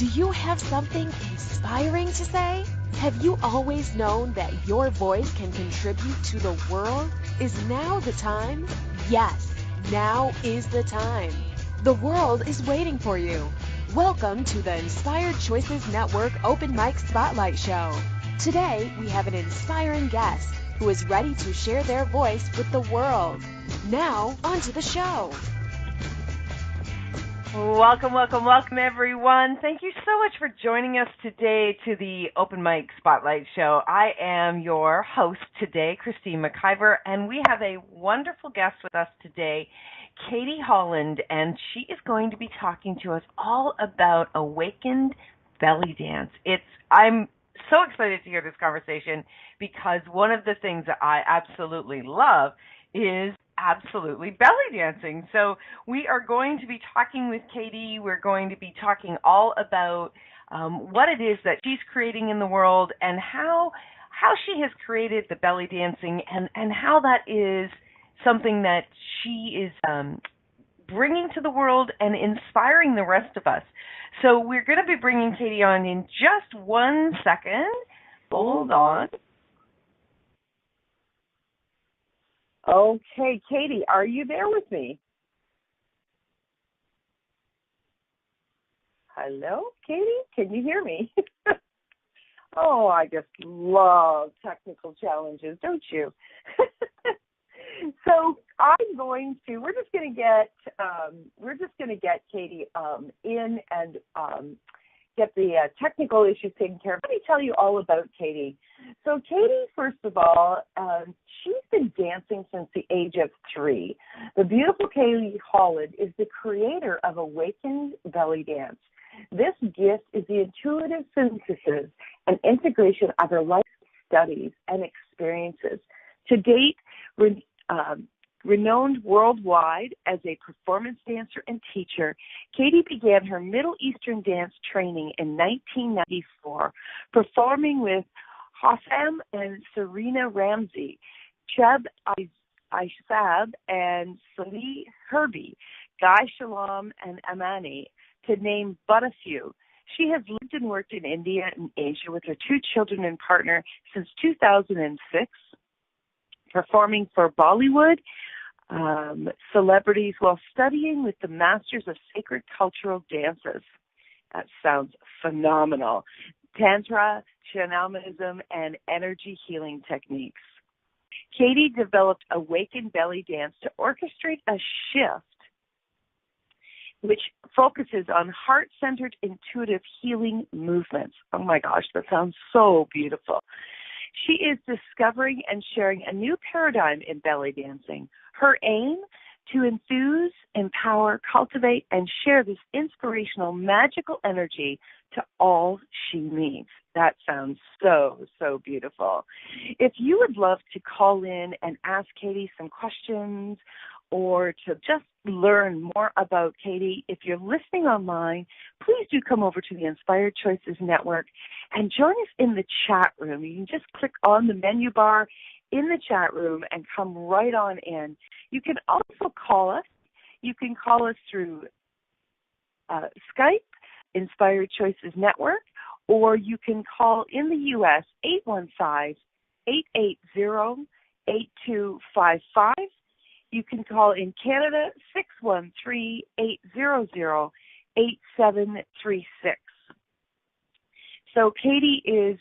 Do you have something inspiring to say? Have you always known that your voice can contribute to the world? Is now the time? Yes, now is the time. The world is waiting for you. Welcome to the Inspired Choices Network Open Mic Spotlight Show. Today, we have an inspiring guest who is ready to share their voice with the world. Now, on to the show. Welcome, welcome, welcome, everyone. Thank you so much for joining us today to the Open Mic Spotlight Show. I am your host today, Christine McIver, and we have a wonderful guest with us today, Katie Holland, and she is going to be talking to us all about Awakened Bellydance. I'm so excited to hear this conversation because one of the things that I absolutely love is absolutely belly dancing. So we are going to be talking with Katie. We're going to be talking all about what it is that she's creating in the world and how she has created the belly dancing and how that is something that she is bringing to the world and inspiring the rest of us. So we're going to be bringing Katie on in just 1 second. Hold on. Okay, Katie, are you there with me? Hello, Katie? Can you hear me? Oh, I just love technical challenges, don't you? So we're just going to get Katie in and get the technical issues taken care of. Let me tell you all about Katie. So Katie, first of all, she's been dancing since the age of 3. The beautiful Katie Holland is the creator of Awakened Bellydance. This gift is the intuitive synthesis and integration of her life studies and experiences. To date, renowned worldwide as a performance dancer and teacher, Katie began her Middle Eastern dance training in 1994, performing with Hossam and Serena Ramzy, Cheb I Sabbah, and Saleh Heby, Shalom and Amani, to name but a few. She has lived and worked in India and Asia with her 2 children and partner since 2006, performing for Bollywood celebrities while studying with the Masters of Sacred Cultural Dances. That sounds phenomenal. Tantra, Shamanism, and Energy healing techniques. Katie developed Awakened Bellydance to orchestrate a shift which focuses on heart-centered intuitive healing movements. Oh my gosh, that sounds so beautiful. She is discovering and sharing a new paradigm in belly dancing. Her aim, to enthuse, empower, cultivate, and share this inspirational, magical energy to all she meets. That sounds so, so beautiful. If you would love to call in and ask Katie some questions or to just learn more about Katie, if you're listening online, please do come over to the Inspired Choices Network and join us in the chat room. You can just click on the menu bar in the chat room and come right on in. You can also call us. You can call us through Skype, Inspired Choices Network, or you can call in the U.S. 815-880-8255. You can call in Canada 613-800-8736. So Katie is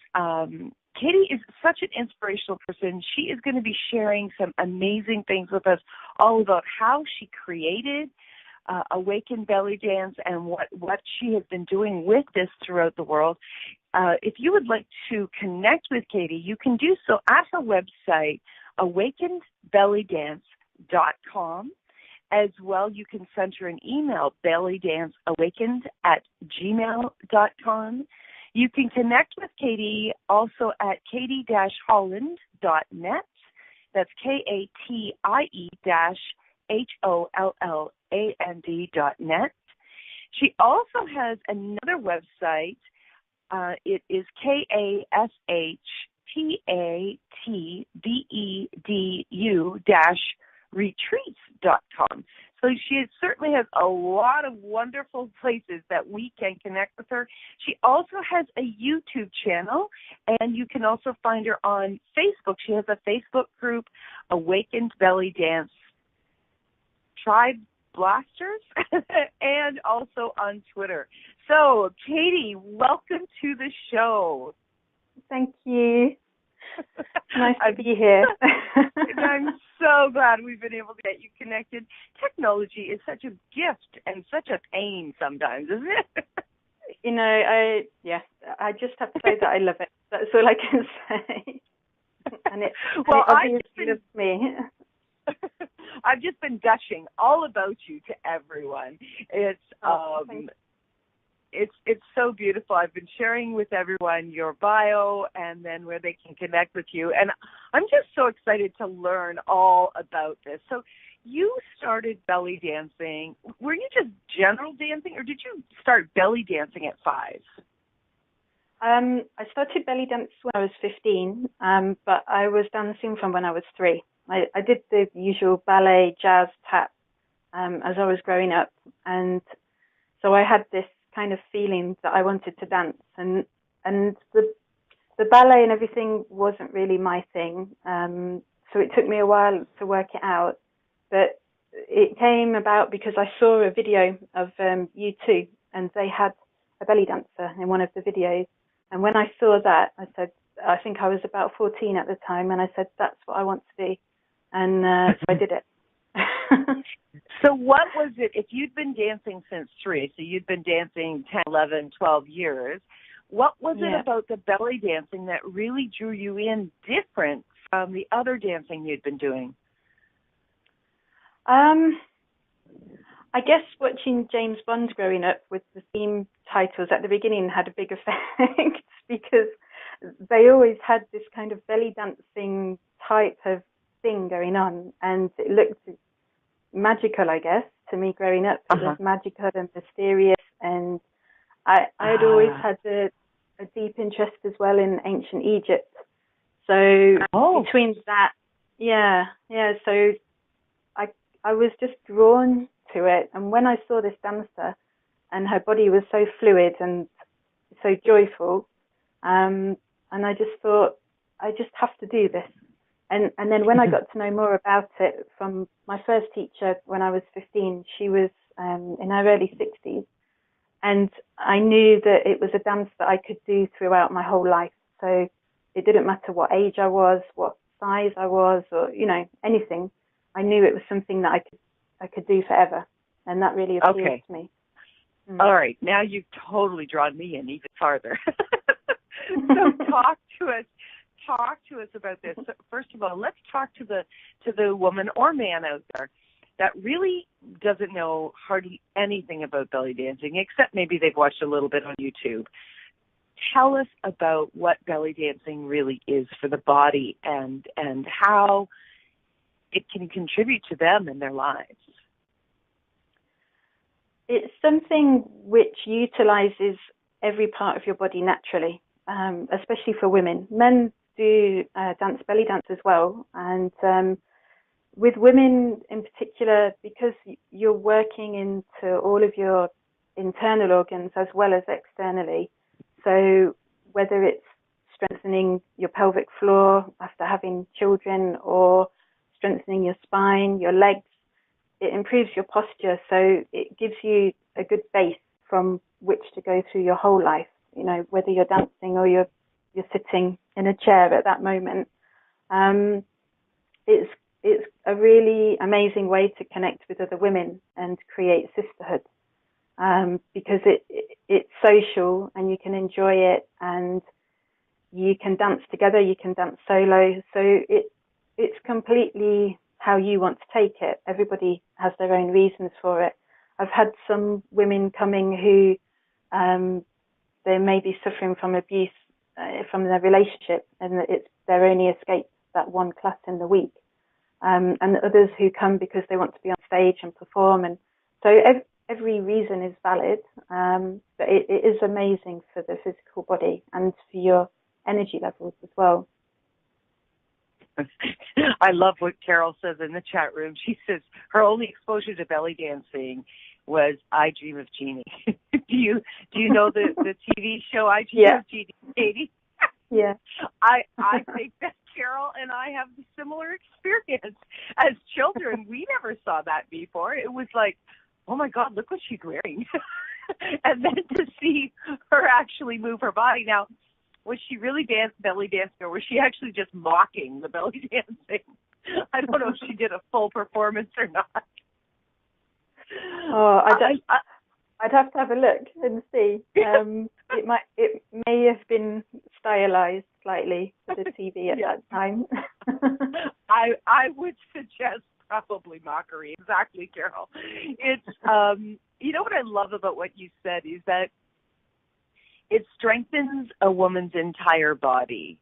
such an inspirational person. She is going to be sharing some amazing things with us, all about how she created Awakened Bellydance and what she has been doing with this throughout the world. If you would like to connect with Katie, you can do so at her website, awakenedbellydance.com. As well, you can send her an email, bellydanceawakened@gmail.com. You can connect with Katie also at katie-holland.net. That's KATIE-HOLLAND.net. She also has another website. It is KASHTATBEDU-retreats.com. So she certainly has a lot of wonderful places that we can connect with her. She also has a YouTube channel, and you can also find her on Facebook. She has a Facebook group, Awakened Bellydance Tribe Blasters, and also on Twitter. So, Katie, welcome to the show. Thank you. Nice to be here. I'm so glad we've been able to get you connected. Technology is such a gift and such a pain sometimes, isn't it? You know, I just have to say that I love it. That's all I can say. And it obviously loves me. I've just been gushing all about you to everyone. It's so beautiful. I've been sharing with everyone your bio and then where they can connect with you. And I'm just so excited to learn all about this. So you started belly dancing. Were you just general dancing, or did you start belly dancing at 5? I started belly dance when I was 15, but I was dancing from when I was 3. I did the usual ballet, jazz, tap as I was growing up. And so I had this kind of feeling that I wanted to dance, and the ballet and everything wasn't really my thing. So it took me a while to work it out, but it came about because I saw a video of U2, and they had a belly dancer in one of the videos. And when I saw that, I said, I think I was about 14 at the time, and I said, that's what I want to be. And so I did it. So what was it, if you'd been dancing since 3, so you'd been dancing 10, 11, 12 years, what was it about the belly dancing that really drew you in different from the other dancing you'd been doing? I guess watching James Bond growing up with the theme titles at the beginning had a big effect because they always had this kind of belly dancing type of thing going on, and it looked magical, I guess, to me growing up. It was magical and mysterious, and I'd always had a deep interest as well in ancient Egypt. So between that, so I was just drawn to it. And when I saw this dancer and her body was so fluid and so joyful, and I just thought, I just have to do this. And then when I got to know more about it from my first teacher when I was 15, she was in her early 60s. And I knew that it was a dance that I could do throughout my whole life. So it didn't matter what age I was, what size I was, or, anything. I knew it was something that I could do forever. And that really appealed to me. All right. Now you've totally drawn me in even farther. So talk to us about this. So first of all, let's talk to the woman or man out there that really doesn't know hardly anything about belly dancing, except maybe they've watched a little bit on YouTube. Tell us about what belly dancing really is for the body and how it can contribute to them in their lives. It's something which utilizes every part of your body naturally, especially for women. Men do belly dance as well, and with women in particular, because you're working into all of your internal organs as well as externally. So whether it's strengthening your pelvic floor after having children or strengthening your spine, your legs, it improves your posture. So it gives you a good base from which to go through your whole life, whether you're dancing or you're sitting in a chair at that moment. It's a really amazing way to connect with other women and create sisterhood, because it's social and you can enjoy it and you can dance together, you can dance solo. So it's completely how you want to take it. Everybody has their own reasons for it. I've had some women coming who they may be suffering from abuse from their relationship, and it's their only escape, that one class in the week. And others who come because they want to be on stage and perform. And so every reason is valid, but it is amazing for the physical body and for your energy levels as well. I love what Carol says in the chat room. She says her only exposure to belly dancing was I Dream of Jeannie. do you know the TV show I Dream of Jeannie, Katie? Yeah. I think that Carol and I have a similar experience. As children, we never saw that before. It was like, oh my God, look what she's wearing. And then to see her actually move her body. Now, was she really belly dancing, or was she actually just mocking the belly dancing? I don't know if she did a full performance or not. Oh, I'd have to have a look and see. It may have been stylized slightly for the TV at that time. I would suggest probably mockery. Exactly, Carol. It's you know what I love about what you said is that it strengthens a woman's entire body,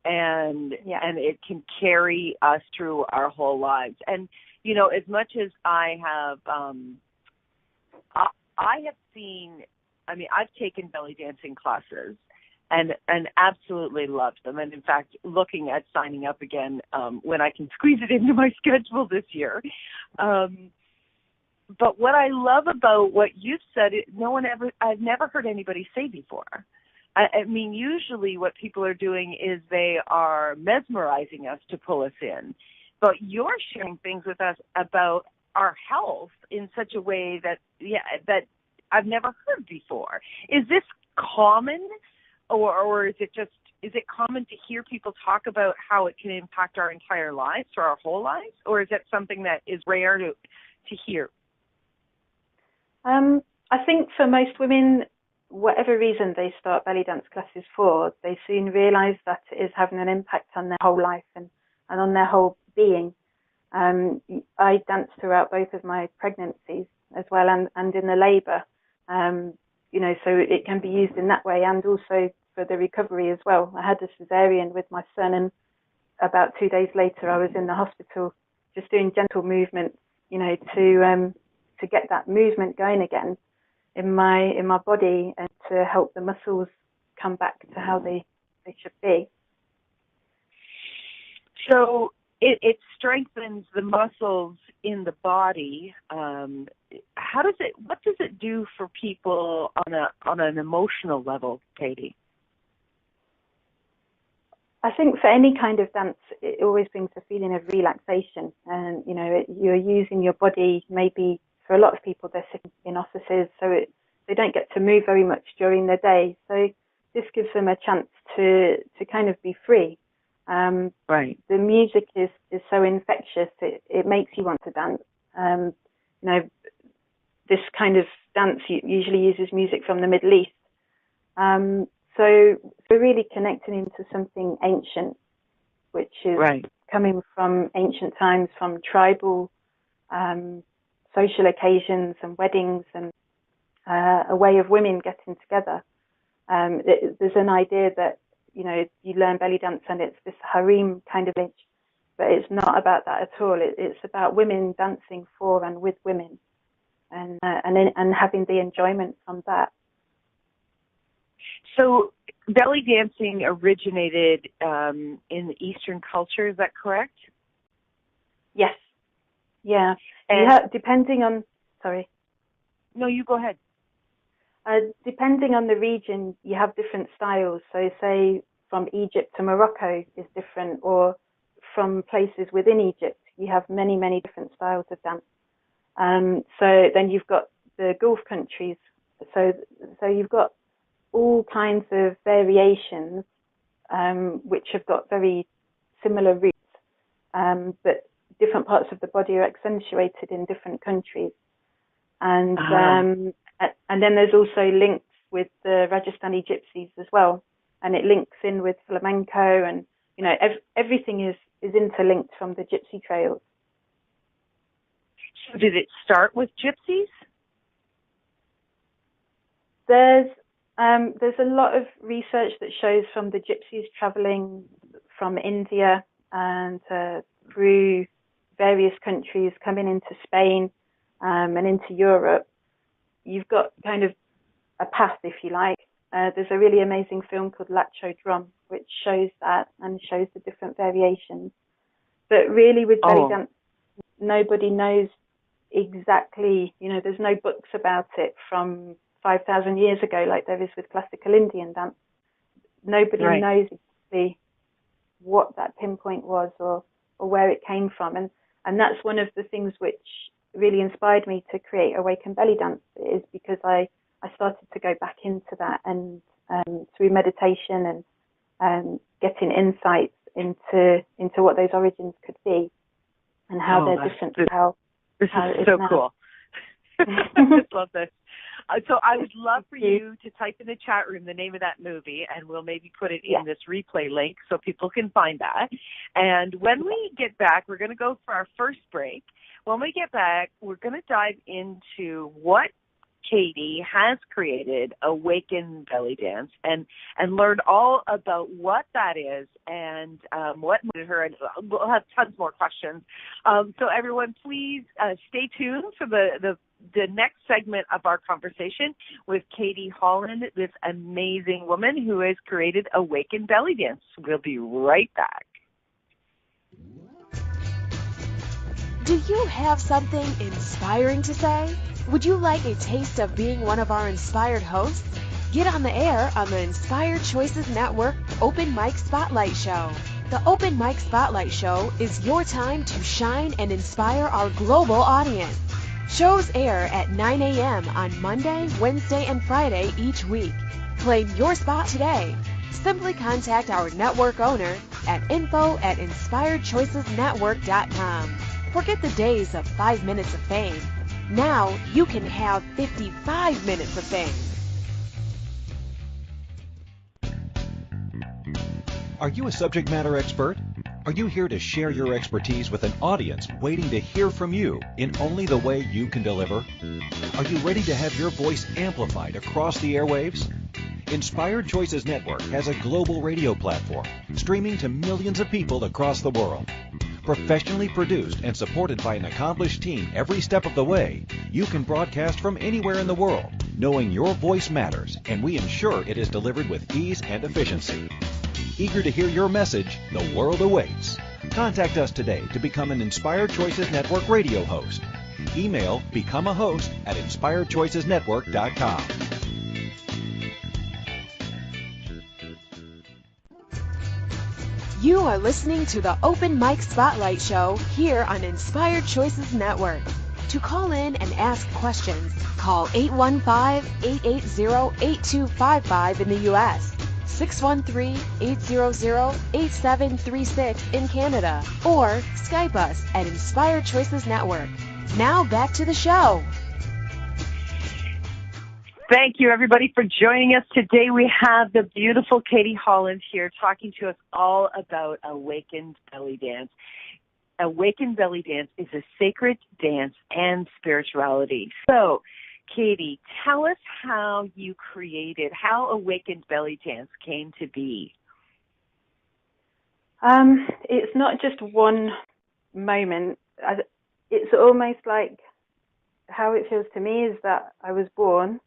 and it can carry us through our whole lives. And you know, as much as I have seen, I mean, I've taken belly dancing classes and absolutely loved them. And in fact, looking at signing up again when I can squeeze it into my schedule this year. But what I love about what you've said, I've never heard anybody say before. I mean, usually what people are doing is they are mesmerizing us to pull us in. But you're sharing things with us about our health in such a way that I've never heard before. Is this common, or is it common to hear people talk about how it can impact our entire lives or our whole lives, or is it something that is rare to hear? I think for most women, whatever reason they start belly dance classes for, they soon realise that it is having an impact on their whole life and on their whole being. I danced throughout both of my pregnancies as well, and in the labour. You know, so it can be used in that way, and also for the recovery as well. I had a cesarean with my son, and about 2 days later, I was in the hospital just doing gentle movements, you know, to get that movement going again in my body, and to help the muscles come back to how they should be. So it strengthens the muscles in the body. What does it do for people on an emotional level, Katie? I think for any kind of dance, it always brings a feeling of relaxation. And, you know, you're using your body. Maybe for a lot of people, they're sitting in offices, so they don't get to move very much during the day. So this gives them a chance to kind of be free. Right. The music is so infectious. It makes you want to dance. You know, this kind of dance usually uses music from the Middle East. So we're really connecting into something ancient, which is coming from ancient times, from tribal social occasions and weddings, and a way of women getting together. There's an idea that, you know, you learn belly dance and it's this harem kind of image, but it's not about that at all. It's about women dancing for and with women, and having the enjoyment from that. So belly dancing originated in the Eastern culture, is that correct? Yes. Yeah. And depending on, sorry. No, you go ahead. Depending on the region, you have different styles. So say from Egypt to Morocco is different, or from places within Egypt, you have many, many different styles of dance. So then you've got the Gulf countries. So you've got all kinds of variations, which have got very similar roots, but different parts of the body are accentuated in different countries. And then there's also links with the Rajasthani gypsies as well, and it links in with flamenco, and you know, everything is interlinked from the gypsy trails. So did it start with gypsies? There's a lot of research that shows from the gypsies traveling from India and through various countries, coming into Spain and into Europe. You've got kind of a path, if you like. There's a really amazing film called Lacho Drum, which shows that and shows the different variations. But really with belly dance, nobody knows exactly, there's no books about it from 5,000 years ago like there is with classical Indian dance. Nobody knows exactly what that pinpoint was or where it came from. And that's one of the things which really inspired me to create Awakened Bellydance, is because I started to go back into that, and through meditation and getting insights into what those origins could be and how they're different to how this how is it is so now. cool. I just love this. So I would love for you to type in the chat room the name of that movie, and we'll maybe put it in this replay link so people can find that. And when we get back, we're going to go for our first break. When we get back, we're going to dive into what Katie has created, Awakened Bellydance, and learn all about what that is and what motivated her. And we'll have tons more questions. So everyone, please stay tuned for the next segment of our conversation with Katie Holland, this amazing woman who has created Awakened Bellydance. We'll be right back. Do you have something inspiring to say? Would you like a taste of being one of our inspired hosts? Get on the air on the Inspired Choices Network Open Mic Spotlight Show. The Open Mic Spotlight Show is your time to shine and inspire our global audience. Shows air at 9 a.m. on Monday, Wednesday, and Friday each week. Claim your spot today. Simply contact our network owner at info@inspiredchoicesnetwork.com. Forget the days of 5 minutes of fame. Now you can have 55 minutes of fame. Are you a subject matter expert? Are you here to share your expertise with an audience waiting to hear from you in only the way you can deliver? Are you ready to have your voice amplified across the airwaves? Inspired Choices Network has a global radio platform streaming to millions of people across the world. Professionally produced and supported by an accomplished team every step of the way, you can broadcast from anywhere in the world, knowing your voice matters, and we ensure it is delivered with ease and efficiency. Eager to hear your message, the world awaits. Contact us today to become an Inspired Choices Network radio host. Email becomeahost@inspiredchoicesnetwork.com. You are listening to the Open Mic Spotlight Show here on Inspired Choices Network. To call in and ask questions, call 815-880-8255 in the U.S., 613-800-8736 in Canada, or Skype us at Inspired Choices Network. Now back to the show. Thank you, everybody, for joining us today. We have the beautiful Katie Holland here talking to us all about Awakened Bellydance. Awakened Bellydance is a sacred dance and spirituality. So, Katie, tell us how Awakened Bellydance came to be. It's not just one moment. It's almost like how it feels to me is that I was born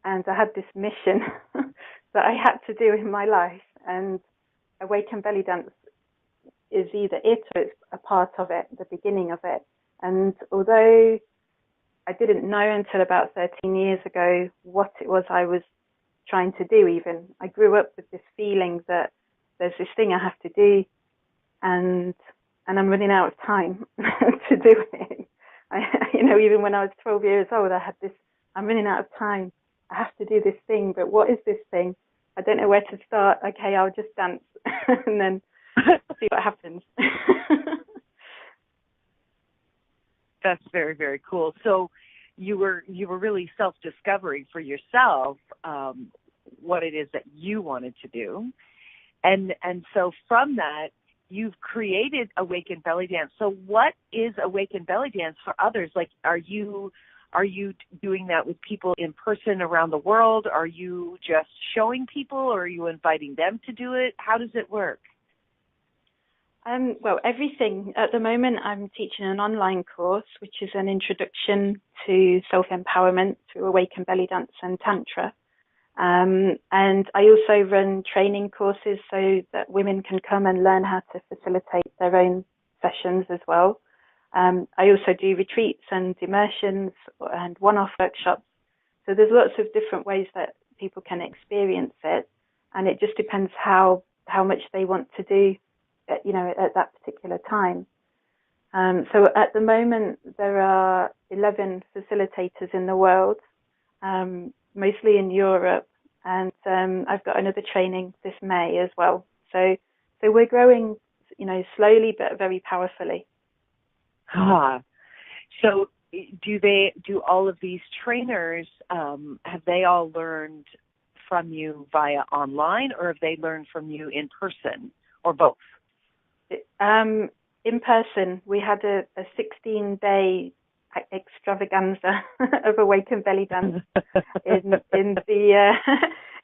and I had this mission that I had to do in my life, and Awakened Bellydance is either it or it's a part of it, the beginning of it. And although I didn't know until about 13 years ago what it was I was trying to do even, I grew up with this feeling that there's this thing I have to do, and I'm running out of time to do it. Even when I was 12 years old, I had this, I'm running out of time. I have to do this thing, but what is this thing? I don't know where to start. Okay, I'll just dance and then see what happens. That's very, very cool. So you were really self-discovering for yourself what it is that you wanted to do. And so from that, you've created Awakened Bellydance. So what is Awakened Bellydance for others? Like, are you doing that with people in person around the world? Are you just showing people, or are you inviting them to do it? How does it work? Well, everything. At the moment, I'm teaching an online course, which is an introduction to self-empowerment through Awakened Bellydance and Tantra. And I also run training courses so that women can come and learn how to facilitate their own sessions as well. I also do retreats and immersions and one-off workshops. So there's lots of different ways that people can experience it, and it just depends how much they want to do, at that particular time. So at the moment, there are 11 facilitators in the world, mostly in Europe, and I've got another training this May as well. So we're growing, slowly but very powerfully. So do all of these trainers, have they all learned from you via online, or have they learned from you in person, or both? In person. We had a 16-day extravaganza of Awakened Bellydance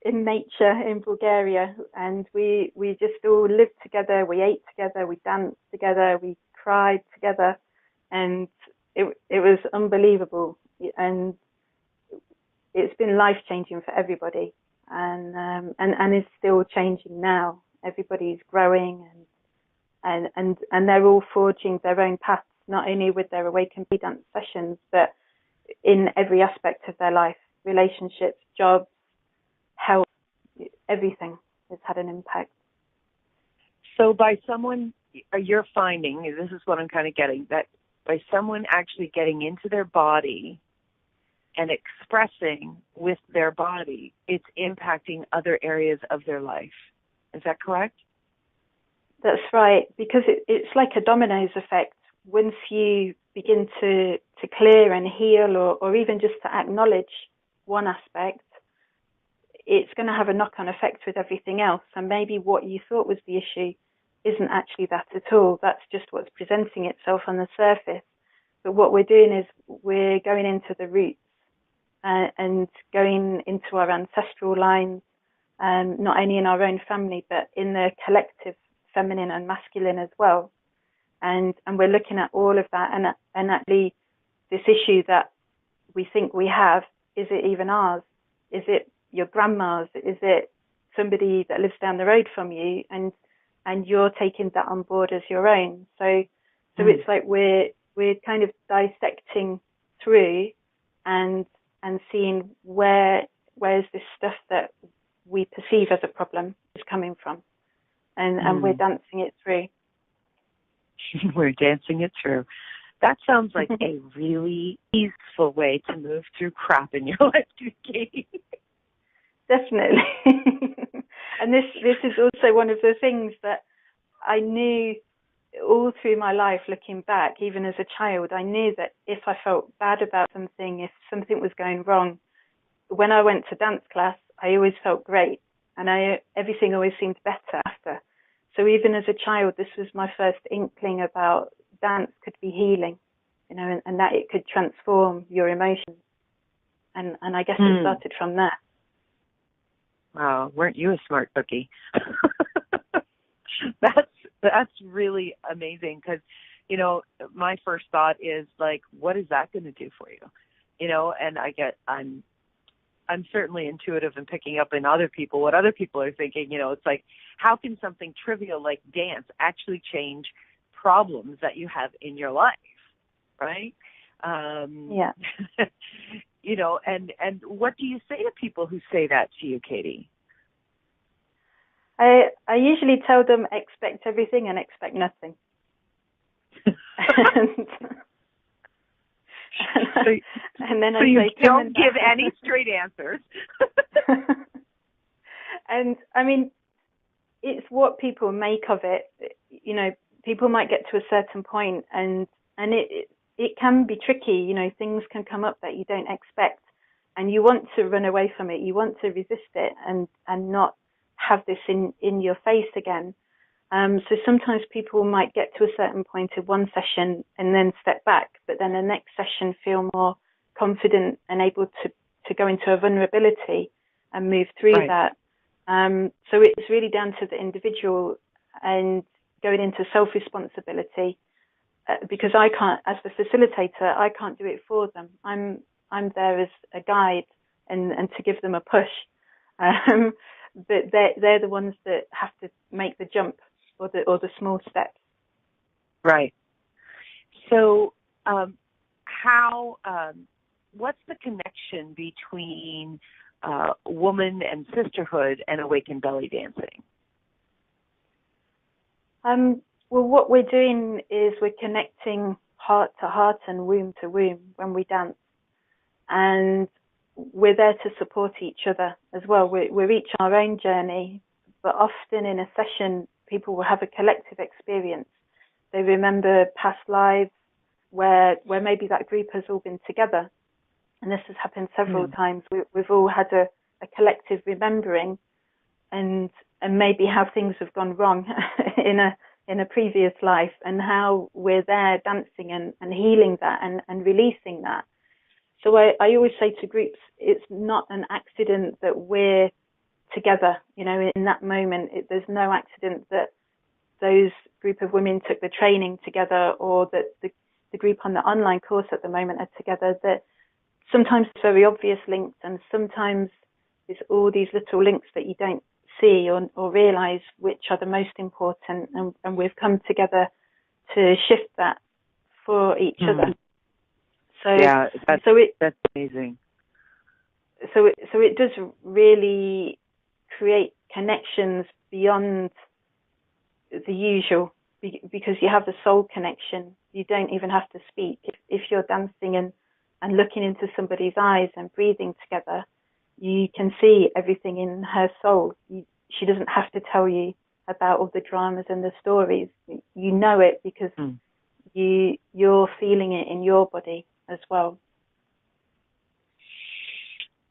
in nature in Bulgaria, and we just all lived together. We ate together. We danced together. We cried together, and it was unbelievable. And it's been life-changing for everybody, and is still changing now. Everybody's growing, and they're all forging their own paths, not only with their Awakened Bellydance sessions, but in every aspect of their life: relationships, jobs, health, everything has had an impact. So by someone, you're finding, this is what I'm kind of getting, that by someone actually getting into their body and expressing with their body, it's impacting other areas of their life. Is that correct? That's right, because it's like a dominoes effect. Once you begin to clear and heal, or even just to acknowledge one aspect, it's going to have a knock-on effect with everything else. And maybe what you thought was the issue isn't actually that at all. That's just what's presenting itself on the surface. But what we're doing is we're going into the roots and going into our ancestral lines, not only in our own family, but in the collective feminine and masculine as well. And we're looking at all of that, and actually this issue that we think we have, is it even ours? Is it your grandma's? Is it somebody that lives down the road from you, and you're taking that on board as your own? So it's like we're kind of dissecting through and seeing where's this stuff that we perceive as a problem is coming from, and we're dancing it through. We're dancing it through. That sounds like a really easeful way to move through crap in your life, Katie. Definitely. And this is also one of the things that I knew all through my life, looking back, even as a child. I knew that if I felt bad about something, if something was going wrong, when I went to dance class, I always felt great, and everything always seemed better after. So even as a child, this was my first inkling about dance could be healing, and that it could transform your emotions. And I guess it started from there. Wow, weren't you a smart cookie? That's really amazing, because, my first thought is like, what is that going to do for you? And I'm certainly intuitive in picking up in other people what other people are thinking. It's like, how can something trivial like dance actually change problems that you have in your life, right? Yeah. And what do you say to people who say that to you, Katie? I usually tell them expect everything and expect nothing. And then you don't give any straight answers. And I mean, it's what people make of it. People might get to a certain point, and it can be tricky. Things can come up that you don't expect, and you want to run away from it. You want to resist it and not have this in your face again. So sometimes people might get to a certain point of one session and then step back, but then the next session feel more confident and able to go into a vulnerability and move through that. So it's really down to the individual and going into self-responsibility, because I can't, as the facilitator, I can't do it for them. I'm there as a guide and to give them a push. But they're the ones that have to make the jump or the small steps. Right. So, what's the connection between woman and sisterhood and awakened belly dancing? Well, what we're doing is we're connecting heart to heart and womb to womb when we dance. And we're there to support each other as well. We're each on our own journey, but often in a session, people will have a collective experience. They remember past lives where maybe that group has all been together. And this has happened several times. We've all had a collective remembering and maybe how things have gone wrong in a previous life, and how we're there dancing and healing that and releasing that. So I always say to groups, it's not an accident that we're together. You know, in that moment, there's no accident that those group of women took the training together, or that the group on the online course at the moment are together. That sometimes it's very obvious links, and sometimes it's all these little links that you don't see or realize which are the most important, and we've come together to shift that for each other. So yeah, that's amazing. So it does really create connections beyond the usual, because you have the soul connection. You don't even have to speak. If you're dancing and looking into somebody's eyes and breathing together, you can see everything in her soul. She doesn't have to tell you about all the dramas and the stories. You know it because you're feeling it in your body as well.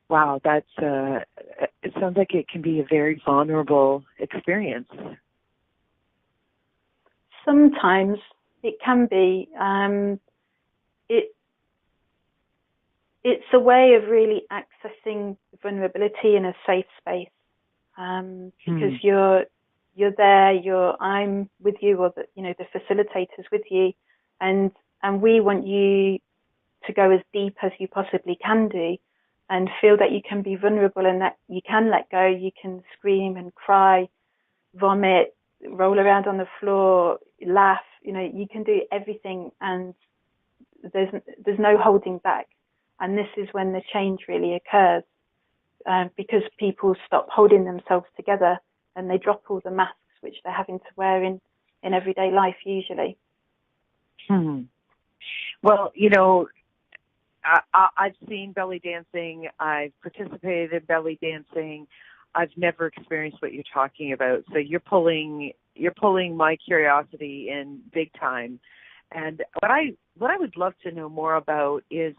Wow, that's it sounds like it can be a very vulnerable experience. Sometimes it can be. It's a way of really accessing vulnerability in a safe space, because you're there. I'm with you, or the facilitator's with you, and we want you to go as deep as you possibly can do, and feel that you can be vulnerable and that you can let go. You can scream and cry, vomit, roll around on the floor, laugh. You can do everything, and there's no holding back. And this is when the change really occurs, because people stop holding themselves together and they drop all the masks which they're having to wear in everyday life usually. Well, I've seen belly dancing. I've participated in belly dancing. I've never experienced what you're talking about. So you're pulling my curiosity in big time. And what I would love to know more about is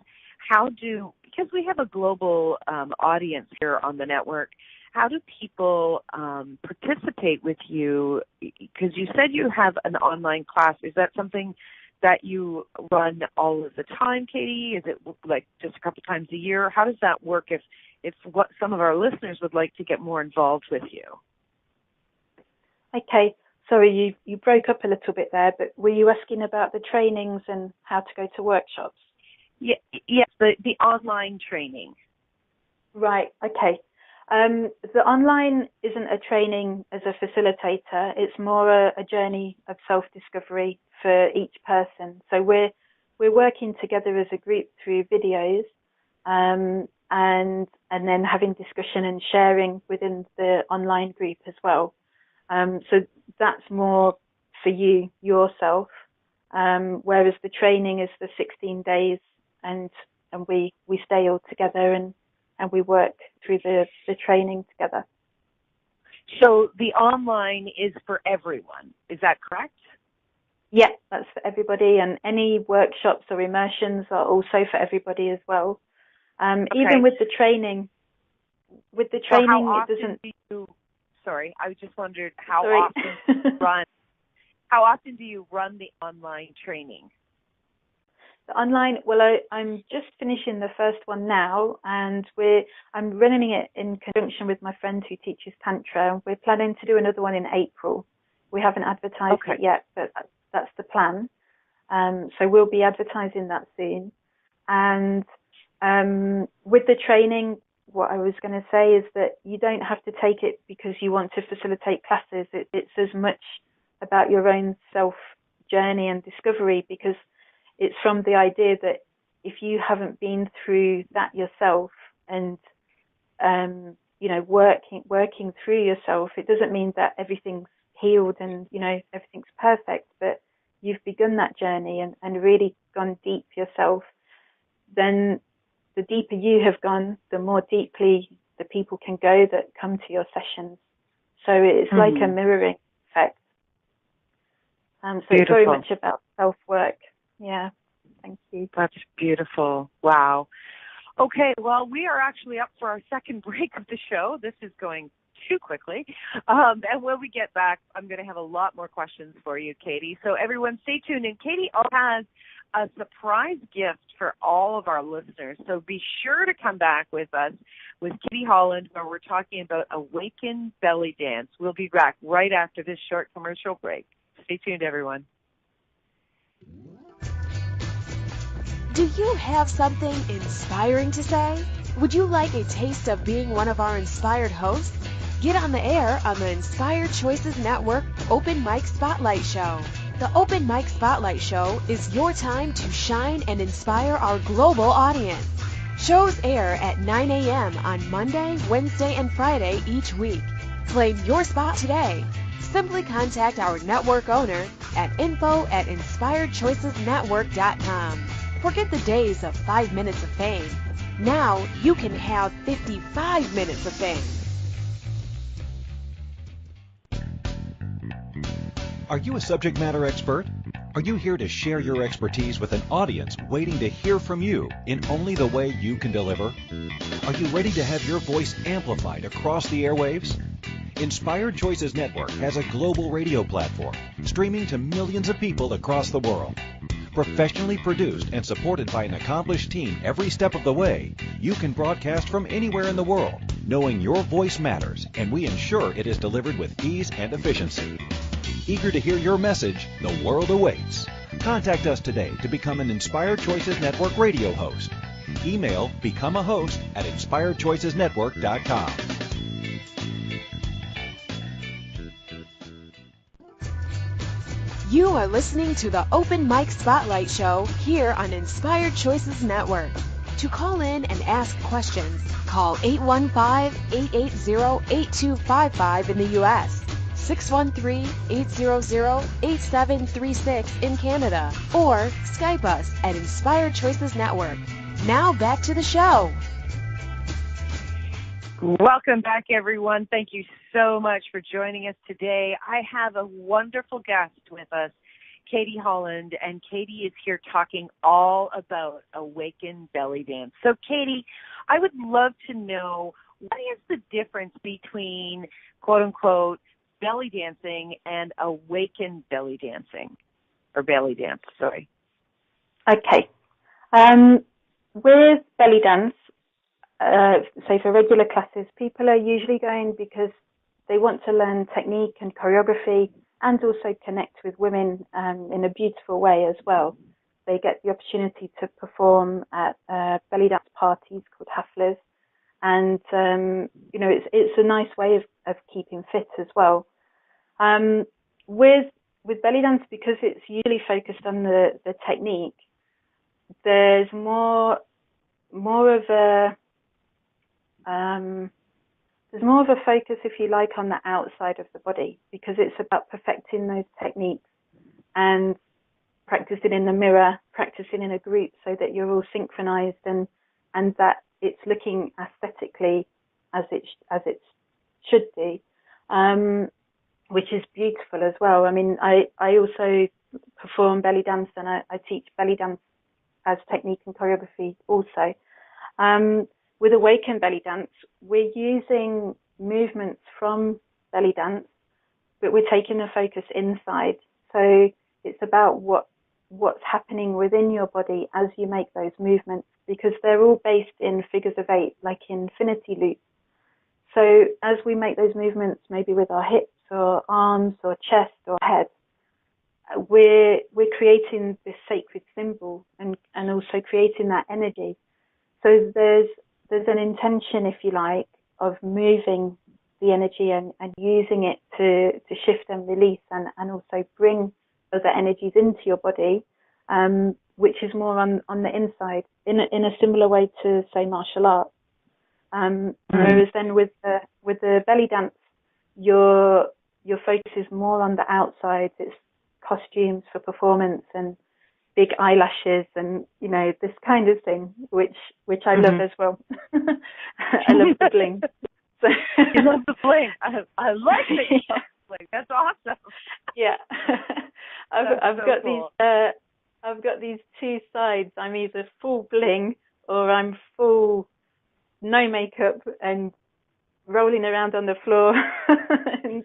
because we have a global audience here on the network, how do people participate with you? Because you said you have an online class. Is that something that you run all of the time, Katie? Is it like just a couple times a year? How does that work if what some of our listeners would like to get more involved with you? Okay. Sorry, you broke up a little bit there, but were you asking about the trainings and how to go to workshops? Yes, the online training. Right, okay. The online isn't a training as a facilitator. It's more a journey of self-discovery for each person. So we're working together as a group through videos, and then having discussion and sharing within the online group as well. So that's more for yourself, whereas the training is the 16 days, and we stay all together and we work through the training together. So the online is for everyone, is that correct? Yeah, that's for everybody, and any workshops or immersions are also for everybody as well. Okay. Even with the training, it doesn't. Sorry, I just wondered how often do you run the online training? The online, well, I'm just finishing the first one now, and I'm running it in conjunction with my friend who teaches Tantra. We're planning to do another one in April. We haven't advertised it yet, but that's the plan. So we'll be advertising that soon. And with the training, what I was going to say is that you don't have to take it because you want to facilitate classes. It's as much about your own self journey and discovery, because it's from the idea that if you haven't been through that yourself and working through yourself, it doesn't mean that everything's healed and everything's perfect, but you've begun that journey and really gone deep yourself. Then the deeper you have gone, the more deeply the people can go that come to your sessions. So it's like a mirroring effect. So it's very much about self-work. Yeah, thank you. That's beautiful. Wow. Okay, well, we are actually up for our second break of the show. This is going too quickly. And when we get back, I'm going to have a lot more questions for you, Katie. So everyone stay tuned. And Katie has a surprise gift for all of our listeners. So be sure to come back with us with Katie Holland, where we're talking about Awakened Bellydance. We'll be back right after this short commercial break. Stay tuned, everyone. Do you have something inspiring to say? Would you like a taste of being one of our inspired hosts? Get on the air on the Inspired Choices Network Open Mic Spotlight Show. The Open Mic Spotlight Show is your time to shine and inspire our global audience. Shows air at 9 a.m. on Monday, Wednesday, and Friday each week. Claim your spot today. Simply contact our network owner at info@inspiredchoicesnetwork.com. Forget the days of 5 minutes of fame. Now you can have 55 minutes of fame. Are you a subject matter expert? Are you here to share your expertise with an audience waiting to hear from you in only the way you can deliver? Are you ready to have your voice amplified across the airwaves? Inspired Choices Network has a global radio platform streaming to millions of people across the world. Professionally produced and supported by an accomplished team every step of the way, you can broadcast from anywhere in the world, knowing your voice matters, and we ensure it is delivered with ease and efficiency. Eager to hear your message, the world awaits. Contact us today to become an Inspired Choices Network radio host. Email becomeahost@inspiredchoicesnetwork.com. You are listening to the Open Mic Spotlight Show here on Inspired Choices Network. To call in and ask questions, call 815-880-8255 in the U.S., 613-800-8736 in Canada, or Skype us at Inspired Choices Network. Now back to the show. Welcome back, everyone. Thank you so much for joining us today. I have a wonderful guest with us, Katie Holland, and Katie is here talking all about Awakened Bellydance. So, Katie, I would love to know, what is the difference between, quote-unquote, belly dancing and awakened belly dancing, or belly dance, sorry. Okay. With belly dance, so for regular classes, people are usually going because they want to learn technique and choreography and also connect with women in a beautiful way as well. They get the opportunity to perform at belly dance parties called haflas, and it's a nice way of keeping fit as well. With belly dance, because it's usually focused on the technique, there's more of a focus, if you like, on the outside of the body, because it's about perfecting those techniques and practicing in the mirror, practicing in a group so that you're all synchronized and that it's looking aesthetically as it should be, which is beautiful as well. I mean, I also perform belly dance, and I teach belly dance as technique and choreography also. With Awakened Bellydance, we're using movements from belly dance, but we're taking the focus inside. So it's about what's happening within your body as you make those movements, because they're all based in figures of 8, like infinity loops. So as we make those movements, maybe with our hips or arms or chest or head, we're creating this sacred symbol and also creating that energy. So there's an intention, if you like, of moving the energy and using it to shift and release and also bring other energies into your body, which is more on the inside, in a similar way to, say, martial arts. Whereas then with the belly dance, your focus is more on the outside. It's costumes for performance and big eyelashes and, you know, this kind of thing, which I love as well. I love the bling. So, you love the bling. I like it. Yeah. Bling. That's awesome. Yeah. I've got cool. I've got these two sides. I'm either full bling or I'm full no makeup and rolling around on the floor and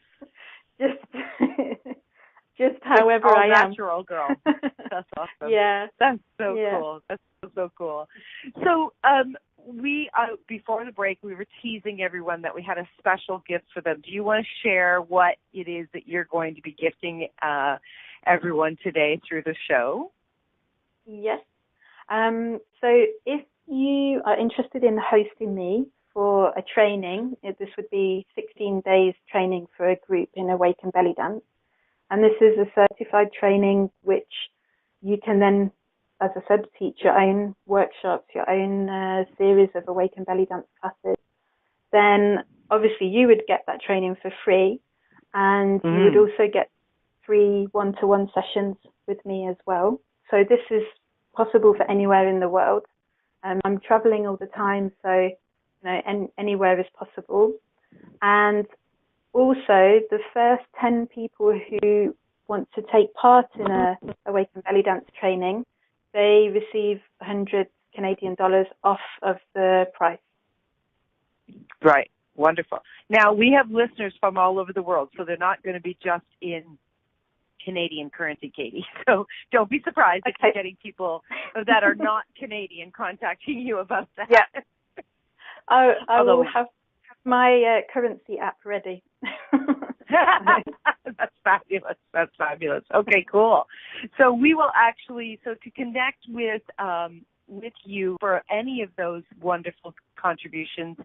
just however I am. Natural girl. That's awesome. Yeah. That's so cool. That's so cool. So we before the break, we were teasing everyone that we had a special gift for them. Do you want to share what it is that you're going to be gifting everyone today through the show? Yes. So if you are interested in hosting me for a training, this would be 16 days training for a group in Awakened Bellydance. And this is a certified training which you can then, as I said, teach your own workshops, your own series of Awakened Bellydance classes. Then obviously you would get that training for free, and you would also get 3 one-to-one sessions with me as well. So this is possible for anywhere in the world. I'm traveling all the time, so you know, anywhere is possible. And also, the first 10 people who want to take part in a Awakened Bellydance training, they receive $100 Canadian off of the price. Right. Wonderful. Now, we have listeners from all over the world, so they're not going to be just in Canadian currency, Katie. So don't be surprised if you're getting people that are not Canadian contacting you about that. Yeah. I will have my currency app ready. That's fabulous. That's fabulous. Okay, cool. So we will actually, to connect with you for any of those wonderful contributions,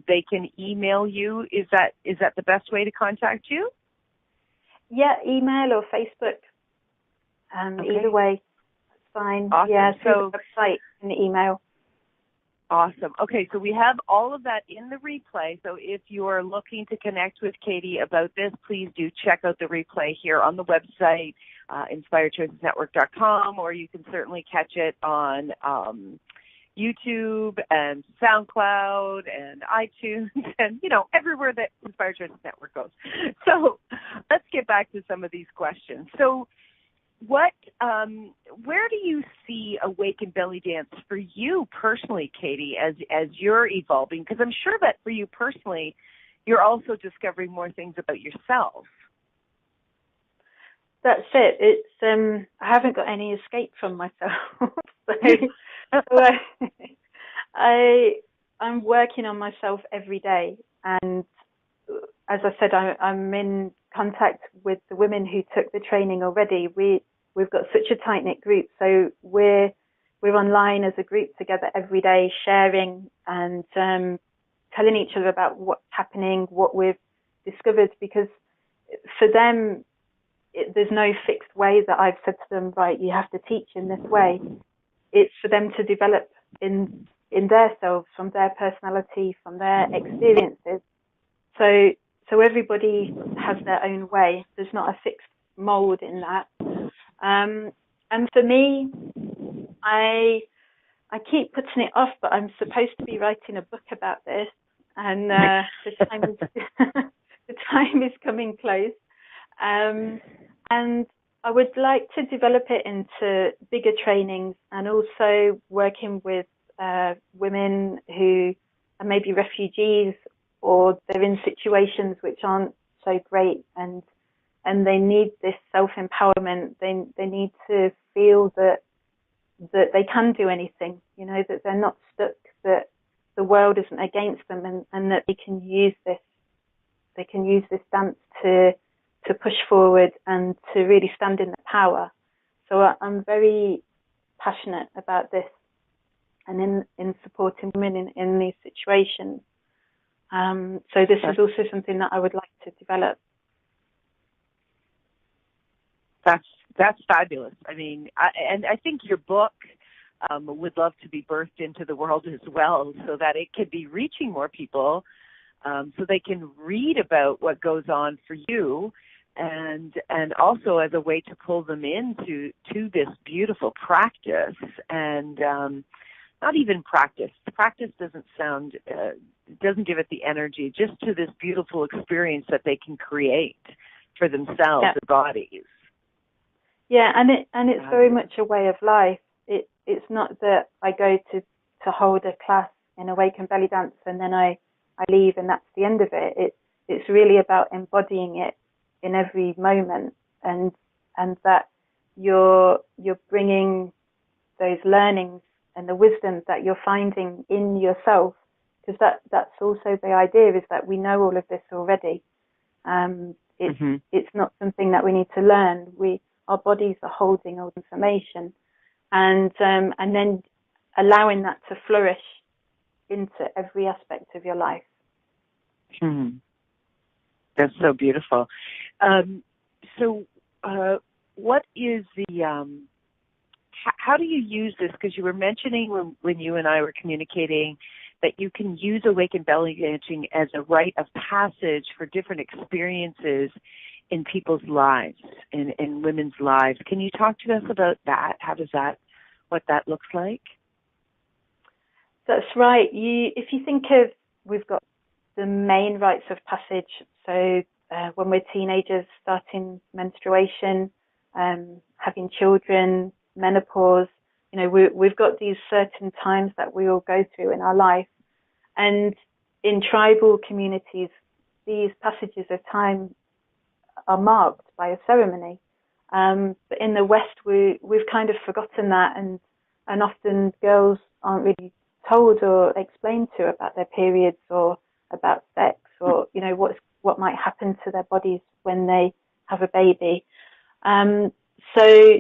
they can email you. Is that the best way to contact you? Yeah, email or Facebook. Okay. Either way, it's fine. Awesome. Yeah, through the website and the email. Awesome. Okay, so we have all of that in the replay. So if you're looking to connect with Katie about this, please do check out the replay here on the website, inspiredchoicesnetwork.com, or you can certainly catch it on YouTube and SoundCloud and iTunes and, you know, everywhere that Inspired Choices Network goes. So let's get back to some of these questions. So where do you see Awakened Bellydance for you personally, Katie, as you're evolving? Because I'm sure that for you personally, you're also discovering more things about yourself. That's it. It's I haven't got any escape from myself. I'm working on myself every day, and as I said, I'm in contact with the women who took the training already. We've got such a tight-knit group, so we're online as a group together every day, sharing and telling each other about what's happening, what we've discovered, because for them, there's no fixed way that I've said to them, right, you have to teach in this way. It's for them to develop in their selves, from their personality, from their experiences. So everybody has their own way. There's not a fixed mold in that. And for me, I keep putting it off, but I'm supposed to be writing a book about this, and the time is coming close. And I would like to develop it into bigger trainings, and also working with women who are maybe refugees, or they're in situations which aren't so great, and they need this self-empowerment. They need to feel that they can do anything, you know, that they're not stuck, that the world isn't against them, and that they can use this dance to push forward and to really stand in their power. So I'm very passionate about this, and in supporting women in these situations. So this is also something that I would like to develop. That's fabulous. I mean, I think your book would love to be birthed into the world as well, so that it could be reaching more people, so they can read about what goes on for you, and also as a way to pull them into this beautiful practice. And not even practice. Practice doesn't sound, doesn't give it the energy. Just to this beautiful experience that they can create for themselves, their bodies. Yeah, and it's very much a way of life. It's not that I go to hold a class in Awakened Bellydance and then I leave and that's the end of it. It's really about embodying it in every moment, and that you're bringing those learnings and the wisdom that you're finding in yourself, because that's also the idea, is that we know all of this already. It's not something that we need to learn. Our bodies are holding all the information, and then allowing that to flourish into every aspect of your life. That's so beautiful. What is the how do you use this? Because you were mentioning when you and I were communicating that you can use Awakened Bellydancing as a rite of passage for different experiences in people's lives, in women's lives. Can you talk to us about that? What that looks like? That's right. If you think of, we've got the main rites of passage. So when we're teenagers, starting menstruation, having children, menopause, we've got these certain times that we all go through in our life. And in tribal communities, these passages of time are marked by a ceremony. But in the West, we've kind of forgotten that, and often girls aren't really told or explained to about their periods or about sex, or what might happen to their bodies when they have a baby. So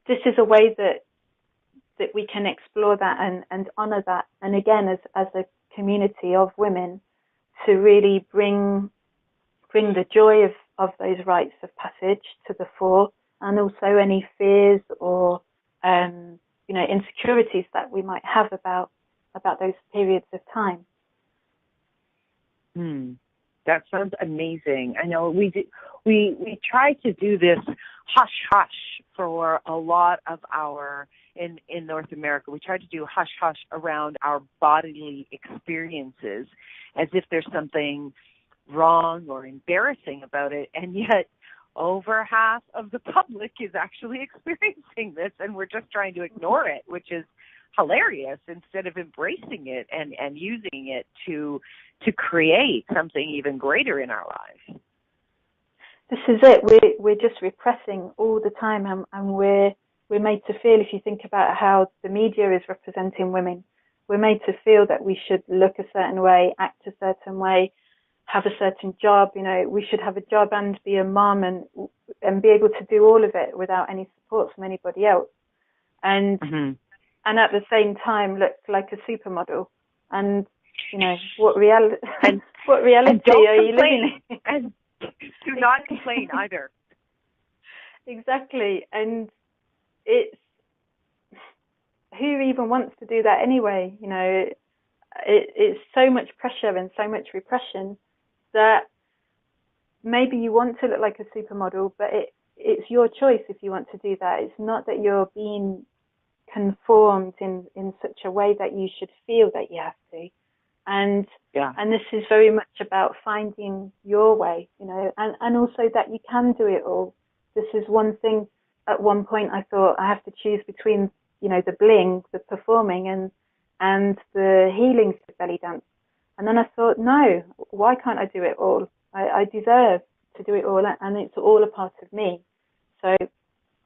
this is a way that we can explore that and honor that, and again as a community of women, to really bring the joy of those rites of passage to the fore, and also any fears or insecurities that we might have about those periods of time. That sounds amazing. I know we try to do this hush for a lot of our in North America. We try to do hush around our bodily experiences, as if there's something wrong or embarrassing about it, and yet over half of the public is actually experiencing this, and we're just trying to ignore it, which is hilarious, instead of embracing it and using it to create something even greater in our lives. This is it. We're just repressing all the time, and we're made to feel, if you think about how the media is representing women, we're made to feel that we should look a certain way, act a certain way, have a certain job. We should have a job and be a mom and be able to do all of it without any support from anybody else. And at the same time look like a supermodel. And what reality and are you living in? And do not complain either. Exactly. And it's, who even wants to do that anyway? It's so much pressure and so much repression that maybe you want to look like a supermodel, but it's your choice if you want to do that. It's not that you're being conformed in such a way that you should feel that you have to. And this is very much about finding your way, and also that you can do it all. This is one thing. At one point I thought I have to choose between, the bling, the performing, and the healing belly dance. And then I thought, no, why can't I do it all? I deserve to do it all, and it's all a part of me. So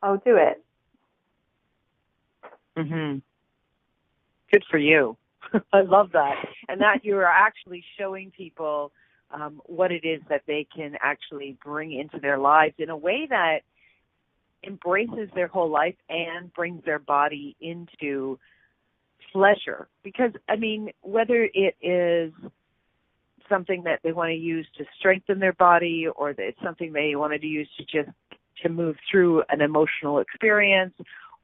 I'll do it. Good for you. I love that. And that you are actually showing people what it is that they can actually bring into their lives in a way that embraces their whole life and brings their body into pleasure. Because, whether it is something that they want to use to strengthen their body, or that it's something they wanted to use to just to move through an emotional experience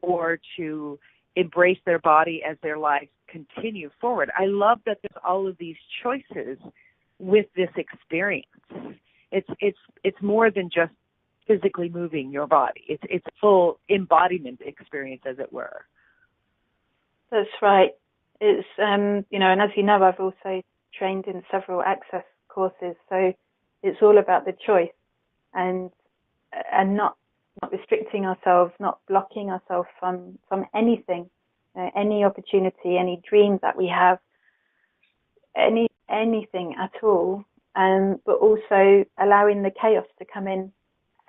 or to embrace their body as their lives continue forward. I love that there's all of these choices with this experience. It's more than just physically moving your body. It's a full embodiment experience, as it were. That's right. It's and as you know, I've also trained in several access courses, so it's all about the choice and not restricting ourselves, not blocking ourselves from anything, any opportunity, any dream that we have, anything at all, but also allowing the chaos to come in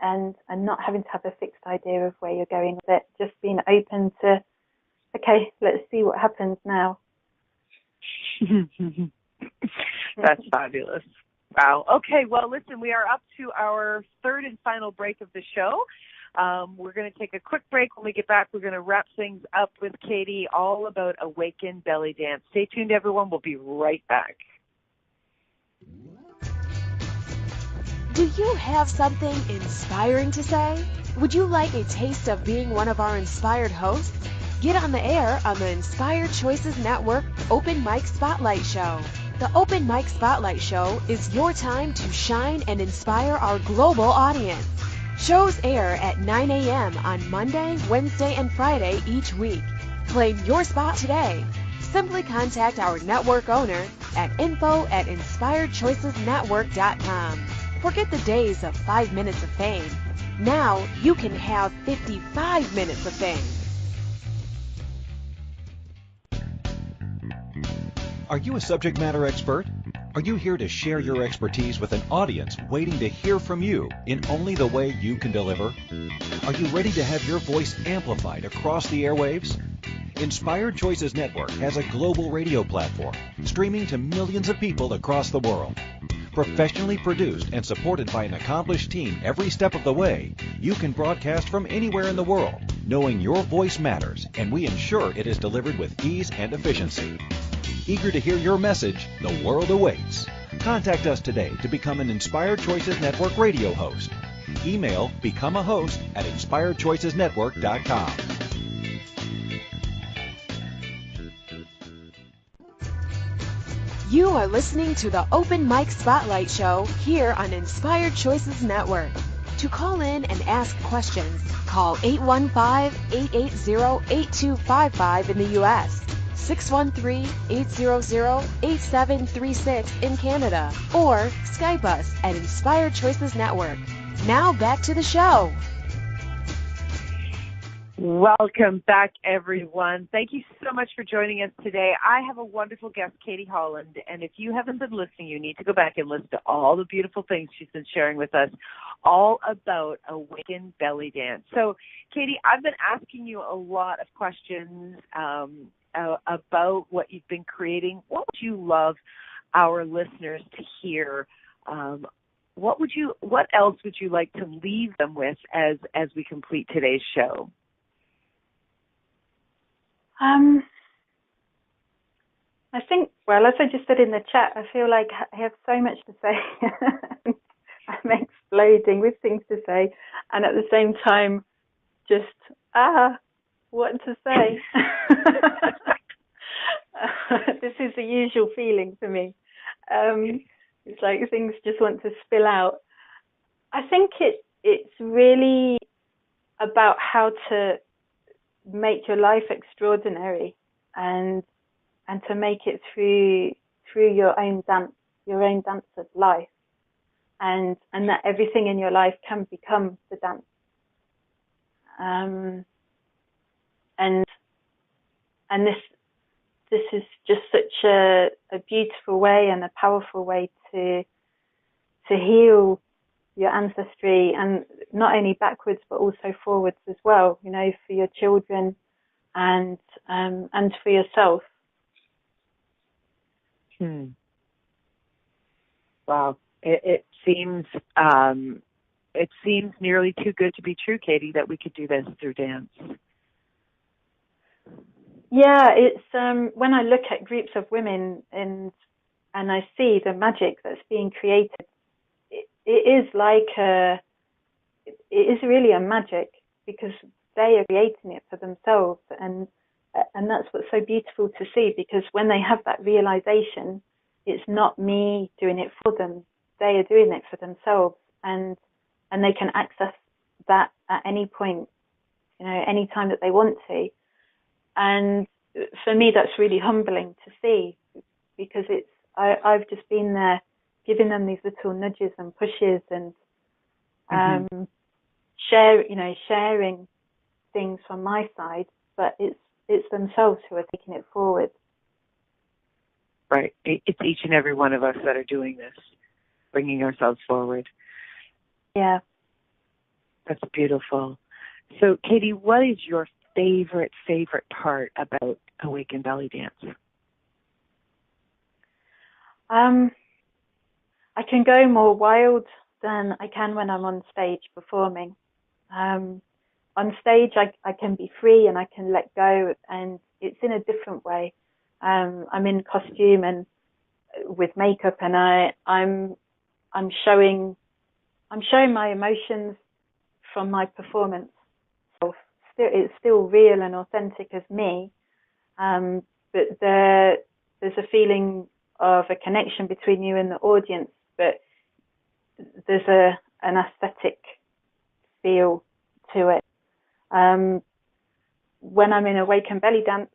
and not having to have a fixed idea of where you're going with it, just being open to, okay, let's see what happens now. That's fabulous. Wow. Okay, well, listen, we are up to our third and final break of the show. We're going to take a quick break. When we get back, we're going to wrap things up with Katie, all about Awakened Bellydance. Stay tuned, everyone. We'll be right back. Do you have something inspiring to say? Would you like a taste of being one of our inspired hosts? Get on the air on the Inspired Choices Network Open Mic Spotlight Show. The Open Mic Spotlight Show is your time to shine and inspire our global audience. Shows air at 9 a.m. on Monday, Wednesday, and Friday each week. Claim your spot today. Simply contact our network owner at info@inspiredchoicesnetwork.com. Forget the days of 5 minutes of fame. Now you can have 55 minutes of fame. Are you a subject matter expert? Are you here to share your expertise with an audience waiting to hear from you in only the way you can deliver? Are you ready to have your voice amplified across the airwaves? Inspired Choices Network has a global radio platform streaming to millions of people across the world. Professionally produced and supported by an accomplished team every step of the way, you can broadcast from anywhere in the world, knowing your voice matters, and we ensure it is delivered with ease and efficiency. Eager to hear your message? The world awaits. Contact us today to become an Inspired Choices Network radio host. Email becomeahost@inspiredchoicesnetwork.com. You are listening to the Open Mic Spotlight Show here on Inspired Choices Network. To call in and ask questions, call 815-880-8255 in the U.S., 613-800-8736 in Canada, or Skype us at Inspired Choices Network. Now back to the show. Welcome back, everyone. Thank you so much for joining us today. I have a wonderful guest, Katie Holland, and if you haven't been listening, you need to go back and listen to all the beautiful things she's been sharing with us, all about Awakened Bellydance. So, Katie, I've been asking you a lot of questions about what you've been creating. What would you love our listeners to hear? What else would you like to leave them with as we complete today's show? I think, well, as I just said in the chat, I feel like I have so much to say. I'm exploding with things to say, and at the same time, just, what to say? This is the usual feeling for me. It's like things just want to spill out. I think it's really about how to make your life extraordinary and to make it through your own dance of life, and that everything in your life can become the dance. And this is just such a beautiful way and a powerful way to heal your ancestry, and not only backwards but also forwards as well, for your children and for yourself. Wow. It seems nearly too good to be true, Katie, that we could do this through dance. Yeah, it's when I look at groups of women and I see the magic that's being created, it is like is really a magic, because they are creating it for themselves, and that's what's so beautiful to see, because when they have that realization, it's not me doing it for them. They are doing it for themselves, and they can access that at any point, any time that they want to. And for me, that's really humbling to see, because I've just been there giving them these little nudges and pushes, and sharing things from my side, but it's themselves who are taking it forward. Right. It's each and every one of us that are doing this, bringing ourselves forward. Yeah. That's beautiful. So, Katie, what is your favorite part about Awakened Bellydance? I can go more wild than I can when I'm on stage performing. On stage, I can be free and I can let go, and it's in a different way. I'm in costume and with makeup, and I'm showing my emotions from my performance. So it's still real and authentic as me, but there's a feeling of a connection between you and the audience, but there's an aesthetic feel to it. When I'm in Awakened Bellydance,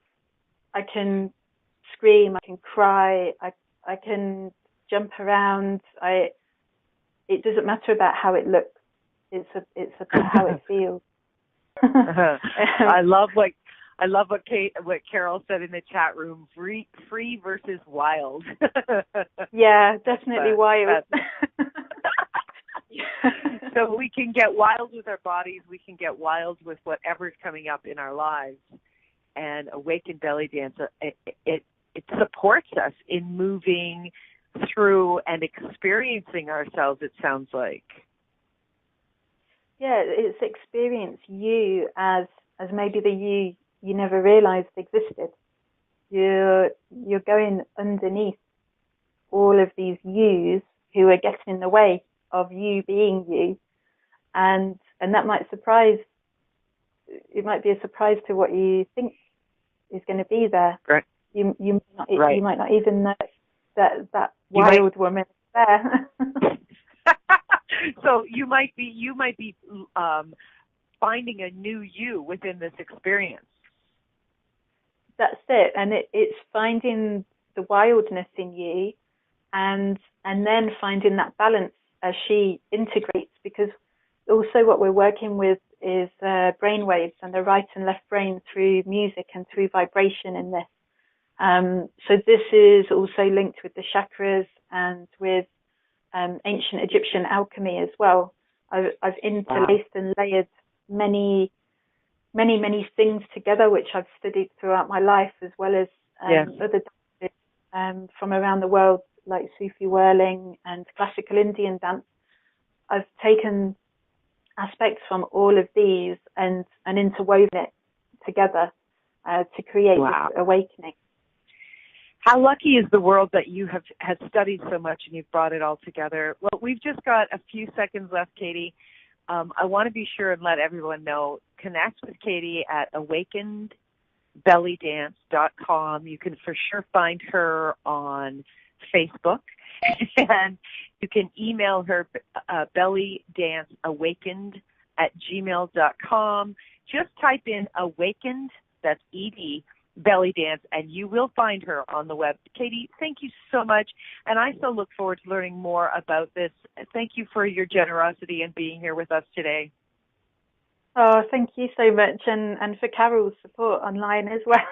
I can scream, I can cry, I can jump around. It doesn't matter about how it looks. It's about how it feels. I love what Carol said in the chat room. Free versus wild. Yeah, definitely wild. So we can get wild with our bodies. We can get wild with whatever's coming up in our lives. And Awakened Bellydance, it supports us in moving through and experiencing ourselves, it sounds like. Yeah, it's experience you as maybe the you never realized existed. You're going underneath all of these yous who are getting in the way of you being you, and that might surprise. It might be a surprise to what you think is going to be there. Right. You might not even know that wild woman is there. So you might be finding a new you within this experience. That's it, and it's finding the wildness in you, and then finding that balance as she integrates, because also what we're working with is brain waves and the right and left brain through music and through vibration in this. So this is also linked with the chakras and with ancient Egyptian alchemy as well. I've interlaced and layered many things together, which I've studied throughout my life, as well as other dances from around the world, like Sufi whirling and classical Indian dance. I've taken aspects from all of these and interwoven it together to create this awakening. How lucky is the world that you have studied so much and you've brought it all together. Well, we've just got a few seconds left, Katie. I want to be sure and let everyone know, connect with Katie at awakenedbellydance.com. You can for sure find her on Facebook, and you can email her bellydanceawakened@gmail.com. Just type in awakened, that's ED, Bellydance, and you will find her on the web. Katie, thank you so much, and I so look forward to learning more about this. Thank you for your generosity and being here with us today. Oh, thank you so much, and for Carol's support online as well.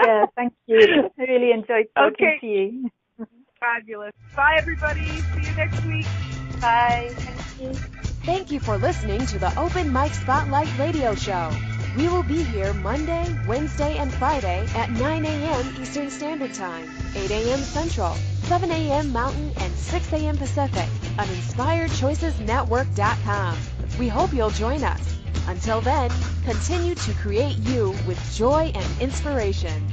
Yeah, thank you. I really enjoyed talking to you. Fabulous. Bye, everybody. See you next week. Bye. Thank you. Thank you for listening to the Open Mic Spotlight radio show. We will be here Monday, Wednesday, and Friday at 9 a.m. Eastern Standard Time, 8 a.m. Central, 7 a.m. Mountain, and 6 a.m. Pacific on InspiredChoicesNetwork.com. We hope you'll join us. Until then, continue to create you with joy and inspiration.